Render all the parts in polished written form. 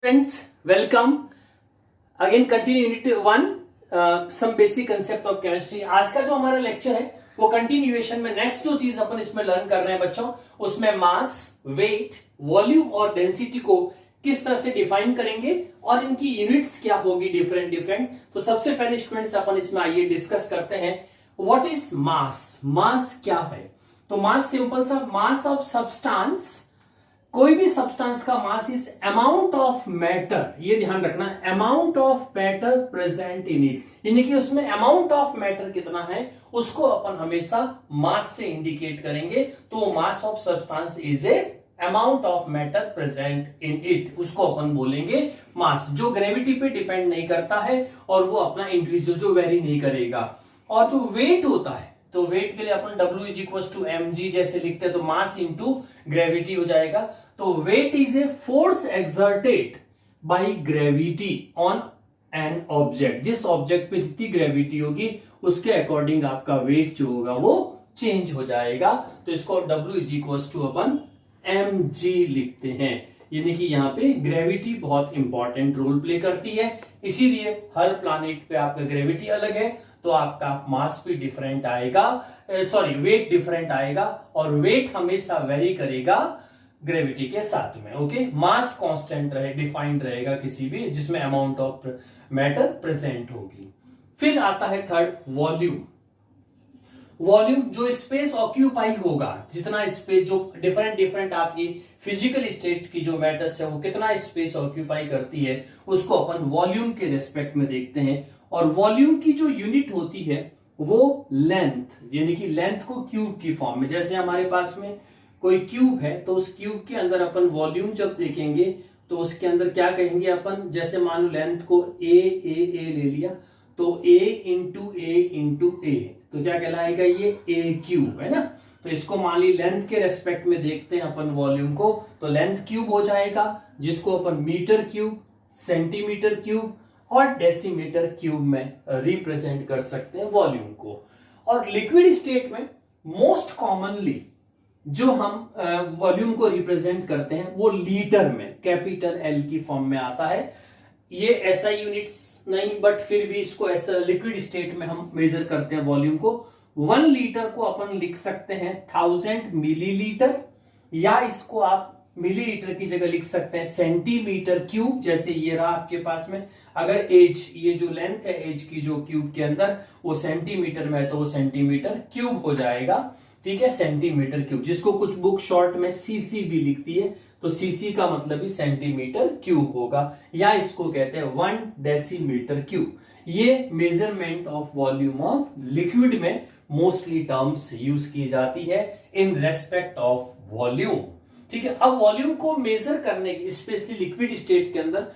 Friends, welcome again. Continue unit 1, some basic concept of chemistry. आज का जो हमारा लेक्चर है वो कंटिन्यूएशन में नेक्स्ट जो चीज अपन इसमें लर्न कर रहे हैं बच्चों, उसमें मास, वेट, वॉल्यूम और डेंसिटी को किस तरह से डिफाइन करेंगे और इनकी यूनिट्स क्या होगी डिफरेंट. तो सबसे पहले स्टूडेंट्स अपन इसमें आइए डिस्कस करते हैं व्हाट इज मास. मास क्या है? तो मास सिंपल सा मास ऑफ सब्सटेंस. कोई भी सब्सटेंस का mass is amount of matter. ये ध्यान रखना, amount of matter present in it, यानी कि उसमें अमाउंट ऑफ मैटर कितना है उसको अपन हमेशा मास से इंडिकेट करेंगे. तो mass of substance is a amount of matter present in it, उसको अपन बोलेंगे मास, जो ग्रेविटी पे डिपेंड नहीं करता है और वो अपना इंडिविजुअल जो वेरी नहीं करेगा. और जो वेट होता है, तो वेट के लिए अपन W is equal to mg जैसे लिखते हैं, तो मास इंटू ग्रेविटी हो जाएगा. तो weight is a force exerted by gravity on an object. जिस ऑब्जेक्ट पे जितनी ग्रेविटी होगी उसके अकॉर्डिंग आपका वेट जो होगा वो चेंज हो जाएगा. तो इसको W इज इक्वल टू अपन mg लिखते हैं, यानी कि यहाँ पे ग्रेविटी बहुत इंपॉर्टेंट रोल प्ले करती है. इसीलिए हर प्लैनेट पे आपका ग्रेविटी अलग है तो आपका मास भी डिफरेंट आएगा, वेट डिफरेंट आएगा और वेट हमेशा वेरी करेगा ग्रेविटी के साथ में. ओके, मास कांस्टेंट रहे, डिफाइंड रहेगा किसी भी जिसमें अमाउंट ऑफ मैटर प्रेजेंट होगी. फिर आता है थर्ड, वॉल्यूम. वॉल्यूम जो स्पेस ऑक्यूपाई होगा, जितना स्पेस जो डिफरेंट आपकी फिजिकल स्टेट की जो मैटर्स है वो कितना स्पेस ऑक्यूपाई करती है उसको अपन वॉल्यूम के रेस्पेक्ट में देखते हैं. और वॉल्यूम की जो यूनिट होती है वो लेंथ, यानी कि लेंथ को क्यूब की फॉर्म में, जैसे हमारे पास में कोई क्यूब है तो उस क्यूब के अंदर अपन वॉल्यूम जब देखेंगे तो उसके अंदर क्या कहेंगे अपन, जैसे मान लो लेंथ को ए ले लिया तो ए इंटू ए तो क्या कहलाएगा, ये ए क्यूब है ना. तो इसको मान ली लेंथ के रेस्पेक्ट में देखते हैं अपन वॉल्यूम को, तो लेंथ क्यूब हो जाएगा जिसको अपन मीटर क्यूब, सेंटीमीटर क्यूब और डेसीमीटर क्यूब में रिप्रेजेंट कर सकते हैं वॉल्यूम को. और लिक्विड स्टेट में मोस्ट कॉमनली जो हम वॉल्यूम को रिप्रेजेंट करते हैं वो लीटर में, कैपिटल एल की फॉर्म में आता है. ये ऐसा यूनिट्स नहीं, बट फिर भी इसको ऐसा लिक्विड स्टेट में हम मेजर करते हैं वॉल्यूम को. 1 लीटर को अपन लिख सकते हैं 1000 मिलीलीटर, या इसको आप मिलीलीटर की जगह लिख सकते हैं सेंटीमीटर क्यूब. जैसे ये रहा आपके पास में, अगर एज, ये जो लेंथ है एज की जो क्यूब के अंदर वो सेंटीमीटर में है तो वो सेंटीमीटर क्यूब हो जाएगा. ठीक है, सेंटीमीटर क्यूब, जिसको कुछ बुक शॉर्ट में सीसी भी लिखती है, तो सीसी का मतलब ही सेंटीमीटर क्यूब होगा, या इसको कहते हैं 1 डेसीमीटर क्यूब. ये measurement of volume of liquid में मोस्टली टर्म्स यूज की जाती है इन रेस्पेक्ट ऑफ वॉल्यूम. ठीक है, अब वॉल्यूम को मेजर करने की, स्पेशली लिक्विड स्टेट के अंदर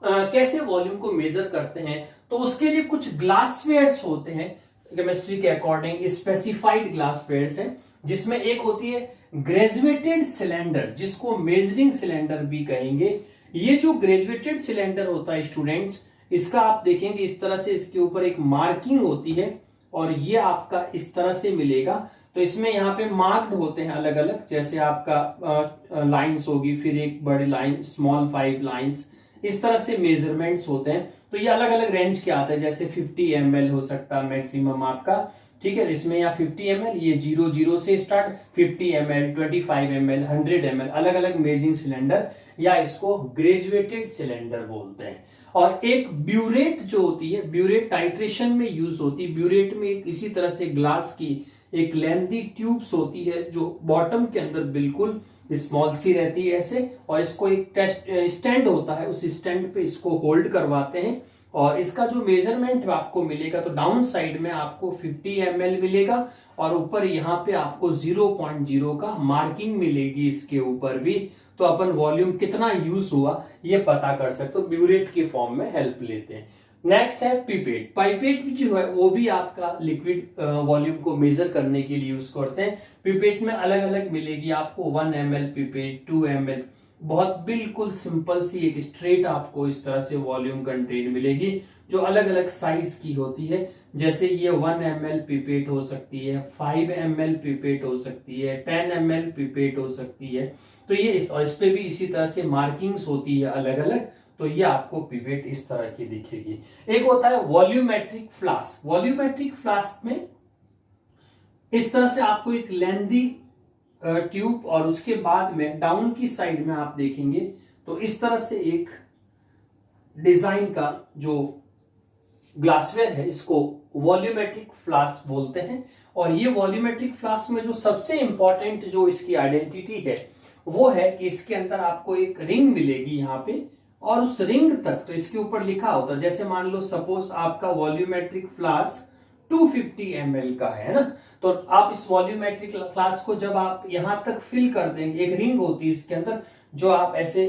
कैसे वॉल्यूम को मेजर करते हैं, तो उसके लिए कुछ ग्लासवेयर्स होते हैं केमिस्ट्री के अकॉर्डिंग, स्पेसिफाइड ग्लासवेयर्स है, जिसमें एक होती है ग्रेजुएटेड सिलेंडर, जिसको मेजरिंग सिलेंडर भी कहेंगे. ये जो ग्रेजुएटेड सिलेंडर होता है स्टूडेंट्स, इसका आप देखेंगे इस तरह से इसके ऊपर एक मार्किंग होती है और ये आपका इस तरह से मिलेगा. तो इसमें यहाँ पे मार्क्ड होते हैं अलग अलग, जैसे आपका लाइंस होगी, फिर एक बड़ी लाइन, स्मॉल 5 लाइंस, इस तरह से मेजरमेंट्स होते हैं. तो ये अलग अलग रेंज के आते हैं, जैसे 50 ml हो सकता है मैक्सिमम आपका. ठीक है, इसमें यहाँ 50 ml, ये 00 से स्टार्ट, 50 ml, 25 ml, 100 ml, अलग अलग मेजरिंग सिलेंडर, या इसको ग्रेजुएटेड सिलेंडर बोलते हैं. और एक ब्यूरेट जो होती है, ब्यूरेट टाइट्रेशन में यूज होती है. ब्यूरेट में इसी तरह से ग्लास की एक लेंथी ट्यूब्स होती है जो बॉटम के अंदर बिल्कुल स्मॉल सी रहती है ऐसे, और इसको एक टेस्ट स्टैंड होता है, उस स्टैंड पे इसको होल्ड करवाते हैं. और इसका जो मेजरमेंट आपको मिलेगा तो डाउन साइड में आपको 50 ml मिलेगा और ऊपर यहाँ पे आपको 0.0 का मार्किंग मिलेगी इसके ऊपर भी. तो अपन वॉल्यूम कितना यूज हुआ ये पता कर सकते हो, ब्यूरेट की फॉर्म में हेल्प लेते हैं. नेक्स्ट है पिपेट. पाइपेट जो है वो भी आपका लिक्विड वॉल्यूम को मेजर करने के लिए यूज करते हैं. पिपेट में अलग अलग मिलेगी आपको, 1 ml पिपेट, 2 ml, बहुत बिल्कुल सिंपल सी एक स्ट्रेट आपको इस तरह से वॉल्यूम कंटेंट मिलेगी जो अलग अलग साइज की होती है. जैसे ये 1 ml पिपेट हो सकती है, 5 ml पिपेट हो सकती है, 10 ml पिपेट हो सकती है. तो ये इस पे भी इसी तरह से मार्किंग्स होती है अलग अलग. तो ये आपको पिवेट इस तरह की दिखेगी। एक होता है वॉल्यूमेट्रिक फ्लास्क। वॉल्यूमेट्रिक फ्लास्क में इस तरह से आपको एक लेंदी ट्यूब और उसके बाद में डाउन की साइड में आप देखेंगे तो इस तरह से एक डिजाइन का जो ग्लासवेयर है इसको वॉल्यूमेट्रिक फ्लास्क बोलते हैं। और ये वॉल्यूमेट्रिक फ्लास्क में जो सबसे इंपॉर्टेंट जो इसकी आइडेंटिटी है वो है कि इसके अंदर आपको एक रिंग मिलेगी यहाँ पे, और उस रिंग तक तो इसके ऊपर लिखा होता है, जैसे मान लो सपोज आपका वॉल्यूमेट्रिक फ्लास्क 250 ml का है ना, तो आप इस वॉल्यूमेट्रिक फ्लास्क को जब आप यहां तक फिल कर देंगे, एक रिंग होती है इसके अंदर जो आप ऐसे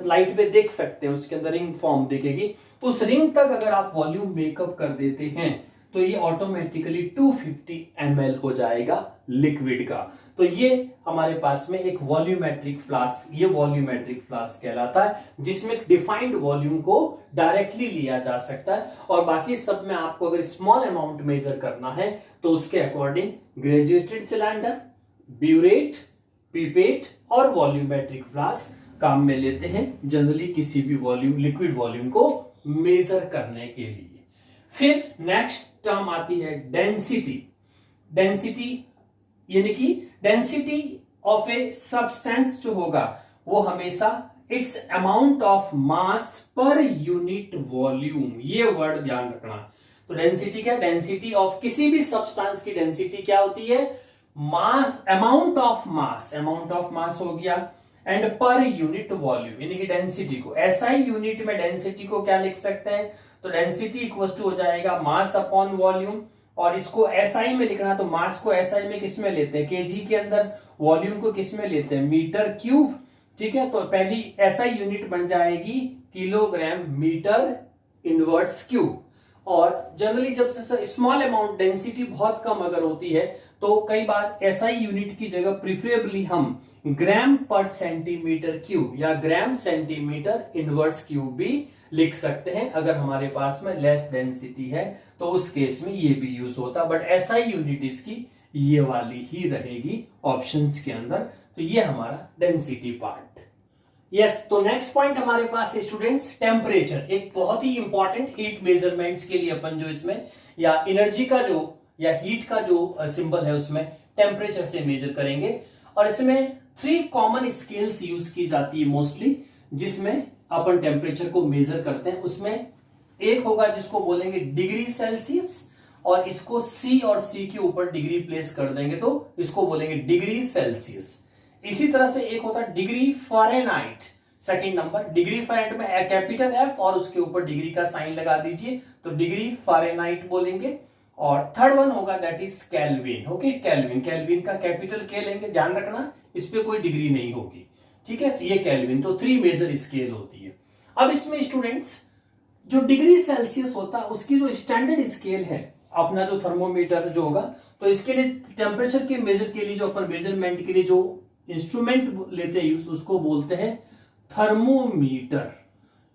लाइट पे देख सकते हैं, उसके अंदर रिंग फॉर्म दिखेगी, तो उस रिंग तक अगर आप वॉल्यूम मेकअप कर देते हैं तो ये ऑटोमेटिकली 250 ml हो जाएगा लिक्विड का। तो ये हमारे पास में एक वॉल्यूमेट्रिक फ्लास्क, ये वॉल्यूमेट्रिक फ्लास्क कहलाता है, जिसमें डिफाइंड वॉल्यूम को डायरेक्टली लिया जा सकता है। और बाकी सब में आपको अगर स्मॉल अमाउंट मेजर करना है तो उसके according graduated cylinder, burette, pipette और वॉल्यूमेट्रिक फ्लास्क काम में लेते हैं जनरली किसी भी वॉल्यूम, लिक्विड वॉल्यूम को मेजर करने के लिए। फिर नेक्स्ट टर्म आती है डेंसिटी। डेंसिटी यानी कि डेंसिटी ऑफ ए सब्सटेंस जो होगा वो हमेशा it's amount of mass per unit volume, ये वर्ड ध्यान रखना। तो डेंसिटी क्या, डेंसिटी ऑफ किसी भी सब्सटेंस की डेंसिटी क्या होती है, mass, amount of mass, amount of mass हो गया, एंड पर यूनिट वॉल्यूम यानी कि डेंसिटी को एसआई यूनिट में डेंसिटी को क्या लिख सकते हैं, तो डेंसिटी इक्वल टू हो जाएगा मास अपॉन वॉल्यूम। और इसको एसआई में लिखना, तो मास को एसआई में किस में लेते हैं, केजी के अंदर, वॉल्यूम को किस में लेते हैं, मीटर क्यूब। ठीक है, तो पहली एसआई यूनिट बन जाएगी किलोग्राम मीटर इनवर्स क्यूब। और जनरली जब से स्मॉल अमाउंट डेंसिटी बहुत कम अगर होती है तो कई बार एसआई यूनिट की जगह प्रिफरेबली हम ग्राम पर सेंटीमीटर क्यूब या ग्राम सेंटीमीटर इनवर्स क्यूब भी लिख सकते हैं। अगर हमारे पास में लेस डेंसिटी है तो उस केस में ये भी यूज होता, बट एसआई यूनिट इसकी ये वाली ही रहेगी ऑप्शंस के अंदर। तो ये हमारा डेंसिटी पार्ट। यस, तो नेक्स्ट पॉइंट हमारे पास है स्टूडेंट्स टेम्परेचर। एक बहुत ही इंपॉर्टेंट हीट मेजरमेंट्स के लिए अपन जो इसमें या एनर्जी का जो या हीट का जो सिंबल है उसमें टेम्परेचर से मेजर करेंगे। और इसमें 3 कॉमन स्केल्स यूज की जाती है मोस्टली, जिसमें अपन टेम्परेचर को मेजर करते हैं। उसमें एक होगा जिसको बोलेंगे डिग्री सेल्सियस, और इसको सी और सी के ऊपर डिग्री प्लेस कर देंगे तो इसको बोलेंगे डिग्री सेल्सियस। इसी तरह से एक होता है degree Fahrenheit, second number. Degree Fahrenheit में कैपिटल एफ और उसके ऊपर डिग्री का साइन लगा दीजिए तो डिग्री फ़ारेनहाइट बोलेंगे। और थर्ड वन होगा that is kelvin. Okay, kelvin, kelvin का कैपिटल के लेंगे, ध्यान रखना इस पे कोई डिग्री नहीं होगी। ठीक है, ये केल्विन। तो 3 मेजर स्केल होती है। अब इसमें स्टूडेंट्स जो डिग्री सेल्सियस होता है उसकी जो स्टैंडर्ड स्केल है अपना जो थर्मोमीटर जो होगा, तो इसके लिए टेम्परेचर के मेजर के लिए जो अपन मेजरमेंट के लिए जो इंस्ट्रूमेंट लेते हैं उसको बोलते हैं थर्मोमीटर।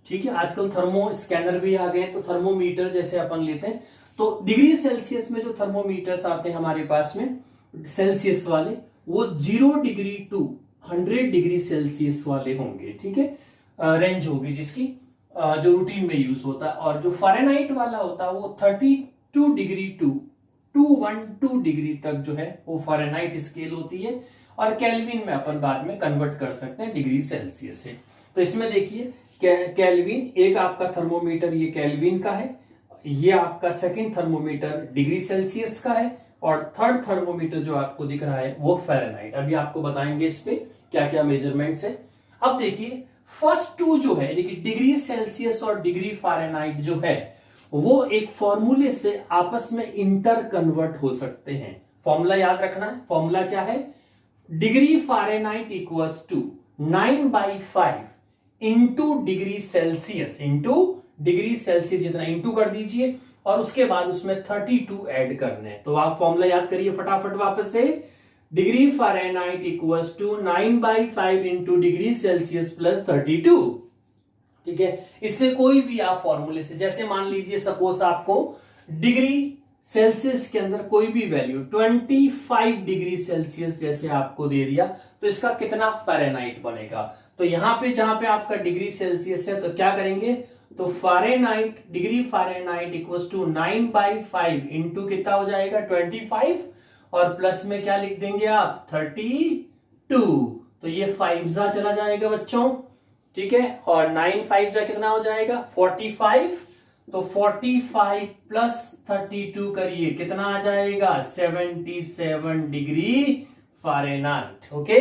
ठीक है, आजकल थर्मो स्कैनर भी आ गए, तो थर्मोमीटर जैसे अपन लेते हैं। तो डिग्री सेल्सियस में जो थर्मोमीटर्स आते हैं हमारे पास में सेल्सियस वाले, वो 0 डिग्री टू 100 डिग्री सेल्सियस वाले होंगे। ठीक है, रेंज होगी जिसकी जो रूटीन में यूज होता है। और जो फ़ारेनहाइट वाला होता है वो 32 डिग्री टू 212 डिग्री तक जो है वो फ़ारेनहाइट स्केल होती है। और केल्विन में अपन बाद में कन्वर्ट कर सकते हैं डिग्री सेल्सियस से। तो इसमें देखिए केल्विन, एक आपका थर्मोमीटर ये केल्विन का है, ये आपका सेकंड थर्मोमीटर डिग्री सेल्सियस का है, और थर्ड थर्मोमीटर जो आपको दिख रहा है वो फ़ारेनहाइट। अभी आपको बताएंगे इस पे क्या क्या मेजरमेंट्स है। अब देखिए फर्स्ट 2 जो है देखिए डिग्री सेल्सियस और डिग्री फ़ारेनहाइट जो है वो एक फॉर्मूले से आपस में इंटर कन्वर्ट हो सकते हैं। फॉर्मूला याद रखना है, फॉर्मूला क्या है, degree Fahrenheit equals to 9/5 into degree Celsius, into degree Celsius जितना इंटू कर दीजिए, और उसके बाद उसमें 32 ऐड करने। तो आप फॉर्मूला याद करिए फटाफट वापस से, degree Fahrenheit equals to 9/5 into degree Celsius plus 32। ठीक है, इससे कोई भी आप फॉर्मूले से, जैसे मान लीजिए सपोज आपको डिग्री सेल्सियस के अंदर कोई भी वैल्यू 25 डिग्री सेल्सियस जैसे आपको दे दिया, तो इसका कितना फ़ारेनहाइट बनेगा, तो यहां पे जहां पे आपका डिग्री सेल्सियस है तो क्या करेंगे, तो Fahrenheit, degree Fahrenheit equals to 9/5 into कितना हो जाएगा 25, और प्लस में क्या लिख देंगे आप 32, तो ये 5 जा चला जाएगा बच्चों, ठीक है, और 9 5 जा कितना हो जाएगा 45, तो 45 प्लस 32 करिए कितना आ जाएगा 77 degree Fahrenheit. Okay,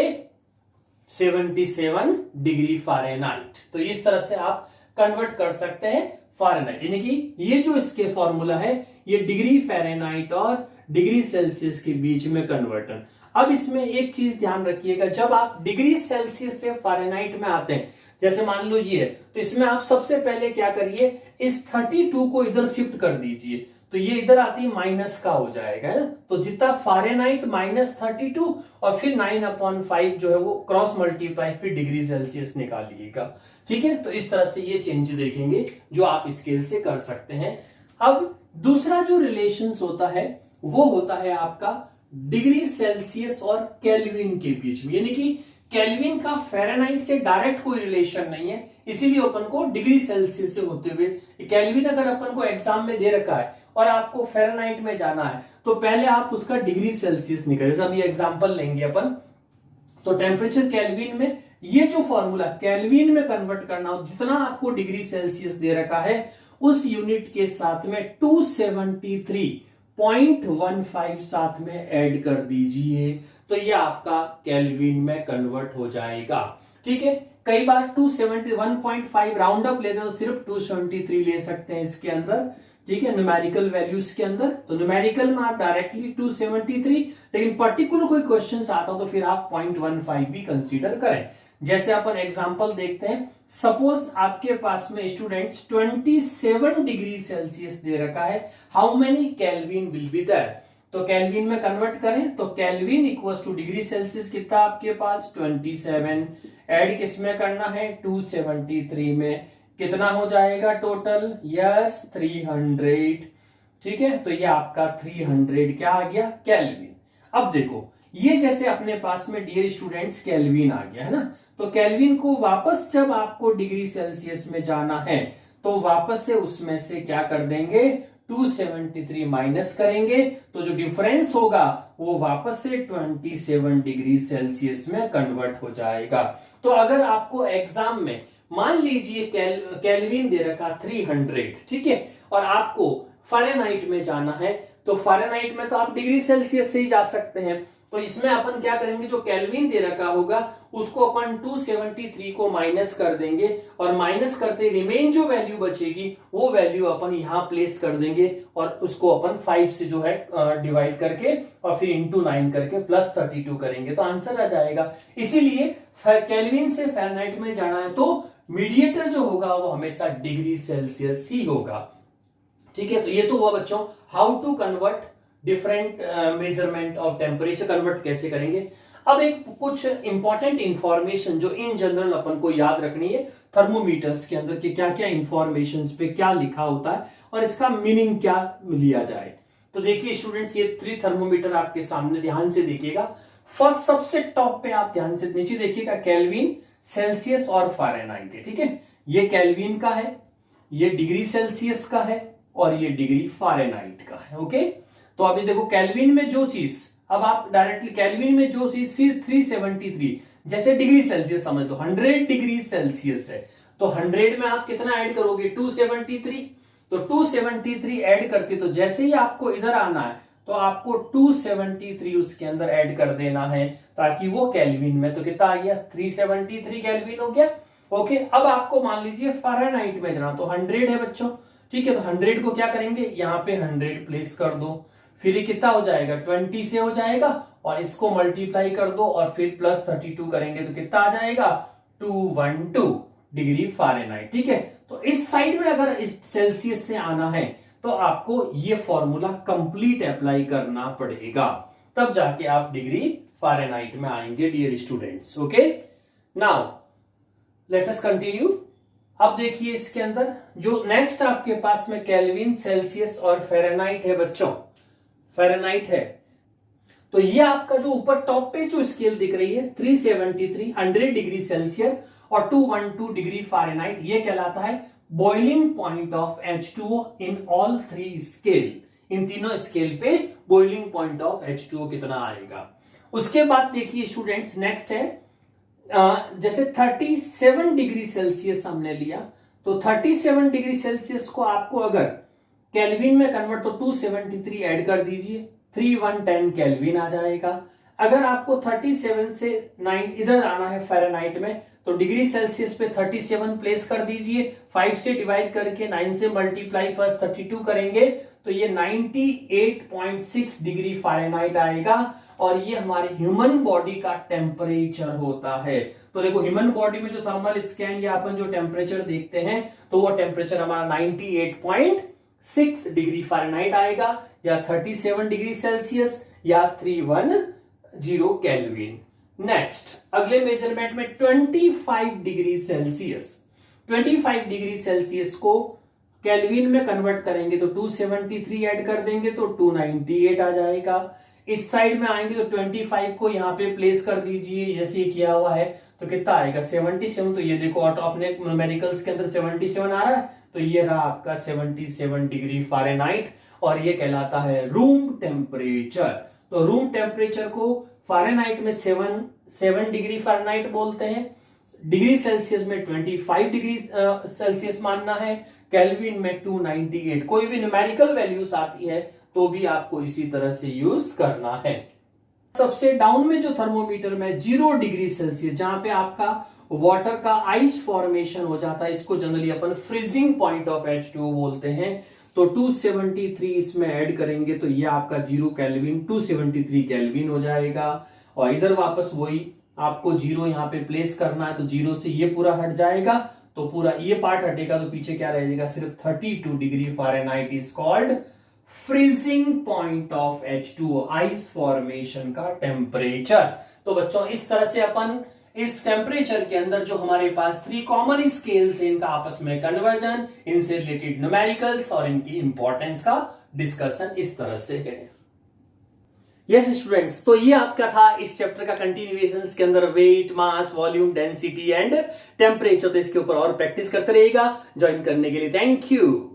77 degree Fahrenheit. तो इस तरह से आप कन्वर्ट कर सकते हैं फारेनहाइट, यानी कि ये जो इसके फॉर्मूला है ये डिग्री फारेनहाइट और डिग्री सेल्सियस के बीच में कन्वर्टन। अब इसमें एक चीज ध्यान रखिएगा, जब आप डिग्री सेल्सियस से फारेनहाइट में आते हैं, जैसे मान लो ये है, तो इसमें आप सबसे पहले क्या करिए, इस 32 को इधर शिफ्ट कर दीजिए, तो ये इधर आती माइनस का हो जाएगा, है ना, तो जितना फारेनहाइट -32 और फिर 9/5 जो है वो क्रॉस मल्टीप्लाई फिर डिग्री सेल्सियस निकालिएगा, ठीक है। तो इस तरह से ये चेंज देखेंगे जो आप स्केल से कर सकते हैं। अब दूसरा जो रिलेशंस होता है वो होता है आपका डिग्री सेल्सियस और केल्विन के बीच में, यानी कि केल्विन का फ़ारेनहाइट से डायरेक्ट कोई रिलेशन नहीं है, इसीलिए अपन को डिग्री सेल्सियस से होते हुए, केल्विन अगर अपन को एग्जाम में दे रखा है और आपको फ़ारेनहाइट में जाना है तो पहले आप उसका डिग्री सेल्सियस निकालिए। जैसे अभी एग्जांपल लेंगे अपन, तो टेम्परेचर केल्विन में ये जो फॉर्मूला केल्विन में कन्वर्ट करना हो, जितना आपको डिग्री सेल्सियस दे रखा है उस यूनिट के साथ में 273.15 साथ में ऐड कर दीजिए, तो ये आपका केल्विन में कन्वर्ट हो जाएगा, ठीक है। कई बार 271.5 राउंड अप लेते हैं तो सिर्फ 273 ले सकते हैं इसके अंदर, ठीक है, न्यूमेरिकल वैल्यूज के अंदर, तो न्यूमेरिकल में आप डायरेक्टली 273, लेकिन पर्टिकुलर कोई क्वेश्चन आता तो फिर आप 0.15 भी कंसीडर करें। जैसे अपन एग्जांपल देखते हैं, सपोज आपके पास में स्टूडेंट्स 27 डिग्री सेल्सियस दे रखा है, how many Kelvin will be there, तो केल्विन में कन्वर्ट करें तो Kelvin equals to degree Celsius कितना आपके पास 27, ऐड किसमें करना है 273 में, कितना हो जाएगा टोटल, यस 300, ठीक है, तो ये आपका 300 क्या आ गया केल्विन। अब देखो ये जैसे अपने पास में डियर स्टूडेंट्स केल्विन आ गया है ना, तो केल्विन को वापस जब आपको डिग्री सेल्सियस में जाना है तो वापस से उसमें से क्या कर देंगे 273 माइनस करेंगे, तो जो डिफरेंस होगा वो वापस से 27 डिग्री सेल्सियस में कन्वर्ट हो जाएगा। तो अगर आपको एग्जाम में मान लीजिए केल्विन दे रखा 300, ठीक है, और आपको फ़ारेनहाइट में जाना है, तो फ़ारेनहाइट में तो आप डिग्री सेल्सियस से ही जा सकते हैं, तो इसमें अपन क्या करेंगे, जो केल्विन दे रखा होगा उसको अपन 273 को माइनस कर देंगे, और माइनस करते रिमेन जो वैल्यू बचेगी वो वैल्यू अपन यहां प्लेस कर देंगे, और उसको अपन 5 से जो है डिवाइड करके और फिर इंटू 9 करके प्लस 32 करेंगे, तो आंसर आ जाएगा। इसीलिए केल्विन से फ़ारेनहाइट में जाना है तो मीडिएटर जो होगा वो हमेशा डिग्री सेल्सियस ही होगा, ठीक है। तो ये तो हुआ बच्चों how to convert different measurement of temperature, convert कैसे करेंगे। अब एक कुछ इंपॉर्टेंट इंफॉर्मेशन जो इन जनरल अपन को याद रखनी है थर्मोमीटर्स के अंदर कि क्या क्या इंफॉर्मेशन पे क्या लिखा होता है और इसका मीनिंग क्या लिया जाए। तो देखिए स्टूडेंट्स, ये 3 थर्मोमीटर आपके सामने, ध्यान से देखिएगा। फर्स्ट सबसे टॉप पे आप ध्यान से नीचे देखिएगा केल्विन, सेल्सियस और फ़ारेनहाइट है, ठीक है। ये केल्विन का है, ये डिग्री सेल्सियस का है और ये डिग्री फ़ारेनहाइट का है, ओके। तो अभी देखो केल्विन में जो चीज, अब आप डायरेक्टली केल्विन में जो चीज 373 जैसे डिग्री सेल्सियस समझ लो 100 डिग्री सेल्सियस है, तो 100 में आप कितना ऐड करोगे 273, तो 273 ऐड करते, तो जैसे ही आपको इधर आना है तो आपको 273 उसके अंदर ऐड कर देना है ताकि वो केल्विन में, तो कितना आ गया 373 केल्विन हो गया, ओके। अब आपको मान लीजिए फ़ारेनहाइट में जाना, तो 100 है बच्चों, ठीक है, तो 100 को क्या करेंगे यहाँ पे 100 प्लेस कर दो, फिर ये कितना हो जाएगा 20 से हो जाएगा, और इसको मल्टीप्लाई कर दो और फिर प्लस 32 करेंगे तो कितना आ जाएगा 212 डिग्री फ़ारेनहाइट, ठीक है। तो इस साइड में अगर इस सेल्सियस से आना है तो आपको ये फॉर्मूला कंप्लीट अप्लाई करना पड़ेगा, तब जाके आप डिग्री फ़ारेनहाइट में आएंगे dear students, okay. Now let us continue. अब देखिए इसके अंदर जो नेक्स्ट आपके पास में केल्विन, सेल्सियस और फ़ारेनहाइट है बच्चों, फ़ारेनहाइट है, तो ये आपका जो ऊपर टॉप पे जो स्केल दिख रही है 373 100 डिग्री सेल्सियस और 212 डिग्री फ़ारेनहाइट, ये कहलाता है boiling point of H2O in all 3 scale. इन तीनों स्केल पे बॉइलिंग पॉइंट ऑफ H2O कितना आएगा। उसके बाद देखिए स्टूडेंट्स, नेक्स्ट है जैसे 37 डिग्री सेल्सियस हमने लिया, तो 37 डिग्री सेल्सियस को आपको अगर केल्विन में कन्वर्ट, तो 273 ऐड कर दीजिए, 3110 केल्विन आ जाएगा। अगर आपको 37 से 9 इधर आना है फ़ारेनहाइट में, तो डिग्री सेल्सियस पे 37 प्लेस कर दीजिए, 5 से डिवाइड करके 9 से मल्टीप्लाई प्लस 32 करेंगे तो ये 98.6 डिग्री फ़ारेनहाइट आएगा। और ये हमारे ह्यूमन बॉडी का टेम्परेचर होता है। तो देखो ह्यूमन बॉडी में जो थर्मल स्कैन या अपन जो टेम्परेचर देखते हैं, तो वो टेम्परेचर हमारा 98.6 डिग्री फ़ारेनहाइट आएगा, या 37 डिग्री सेल्सियस, या 310 केल्विन। नेक्स्ट अगले मेजरमेंट में 25 डिग्री सेल्सियस, 25 डिग्री सेल्सियस को केल्विन में कन्वर्ट करेंगे तो 273 ऐड कर देंगे तो 298 आ जाएगा। इस साइड में आएंगे तो 25 को यहां पे प्लेस कर दीजिए जैसे किया हुआ है, तो कितना आएगा 77। तो ये देखो ऑटो अपने न्यूमेरिकल्स के अंदर 77 आ रहा है, तो ये रहा आपका 77 डिग्री फ़ारेनहाइट, और ये कहलाता है रूम टेम्परेचर। तो रूम टेम्परेचर को फ़ारेनहाइट में 7 डिग्री फ़ारेनहाइट बोलते हैं, डिग्री सेल्सियस में 25 डिग्री सेल्सियस मानना है, केल्विन में 298। कोई भी न्यूमेरिकल वैल्यूज आती है तो भी आपको इसी तरह से यूज करना है। सबसे डाउन में जो थर्मोमीटर में 0 डिग्री सेल्सियस, जहां पे आपका वाटर का आइस फॉर्मेशन हो जाता है, इसको generally upon freezing point of H2O बोलते हैं। तो 273 इसमें ऐड करेंगे तो ये आपका 0 केल्विन 273 केल्विन हो जाएगा। और इधर वापस वही आपको 0 यहां पे प्लेस करना है, तो 0 से ये पूरा हट जाएगा, तो पूरा ये पार्ट हटेगा, तो पीछे क्या रह जाएगा, सिर्फ 32 degree Fahrenheit is called freezing point of H2O, ice formation का टेम्परेचर। तो बच्चों इस तरह से अपन इस टेम्परेचर के अंदर जो हमारे पास 3 कॉमन स्केल्स हैं, इनका आपस में कन्वर्जन, इनसे रिलेटेड न्यूमेरिकल्स और इनकी इंपॉर्टेंस का डिस्कशन इस तरह से है। यस स्टूडेंट्स, तो ये आपका था इस चैप्टर का कंटिन्यूएशन के अंदर weight, mass, volume, density and temperature. तो इसके ऊपर और प्रैक्टिस करते रहिएगा। ज्वाइन करने के लिए थैंक यू।